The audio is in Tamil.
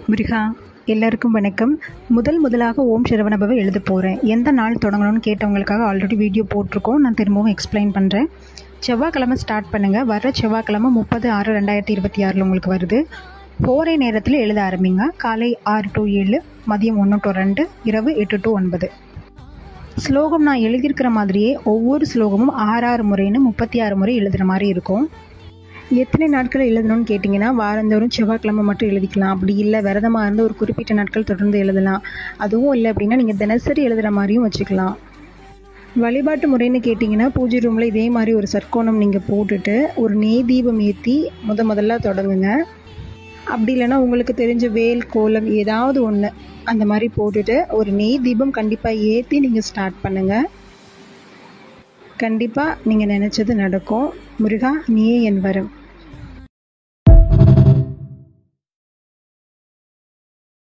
முருகா, எல்லாருக்கும் வணக்கம். முதலாக ஓம் சரவணபவ எழுத போகிறேன். எந்த நாள் தொடங்கணும்னு கேட்டவங்களுக்காக ஆல்ரெடி வீடியோ போட்டிருக்கோம். நான் திரும்பவும் எக்ஸ்பிளைன் பண்ணுறேன். செவ்வாய்க்கிழமை ஸ்டார்ட் பண்ணுங்கள். வர செவ்வாய்க்கிழமை 30/6/2026 உங்களுக்கு வருது. போரை நேரத்தில் எழுத ஆரம்பிங்க. காலை 6 to 7, மதியம் 1 to 2, இரவு 8 to 9. ஸ்லோகம் நான் எழுதியிருக்கிற மாதிரியே ஒவ்வொரு ஸ்லோகமும் 6 முறைன்னு 36 முறை எழுதுகிற மாதிரி இருக்கும். எத்தனை நாட்கள் எழுதணும்னு கேட்டிங்கன்னா, வாரந்தோறும் செவ்வாய்க்கிழமை மட்டும் எழுதிக்கலாம். அப்படி இல்லை, விரதமாக இருந்து ஒரு குறிப்பிட்ட நாட்கள் தொடர்ந்து எழுதலாம். அதுவும் இல்லை அப்படின்னா நீங்கள் தினசரி எழுதுகிற மாதிரியும் வச்சுக்கலாம். வழிபாட்டு முறைன்னு கேட்டிங்கன்னா, பூஜை ரூமில் இதே மாதிரி ஒரு சர்க்கோணம் நீங்கள் போட்டுட்டு ஒரு நெய் தீபம் ஏற்றி முதல்ல தொடங்குங்க. அப்படி இல்லைன்னா உங்களுக்கு தெரிஞ்ச வேல் கோலம் ஏதாவது ஒன்று அந்த மாதிரி போட்டுட்டு ஒரு நெய் தீபம் கண்டிப்பாக ஏற்றி நீங்கள் ஸ்டார்ட் பண்ணுங்கள். கண்டிப்பாக நீங்கள் நினச்சது நடக்கும். முருகா, நீயே என் வரம்.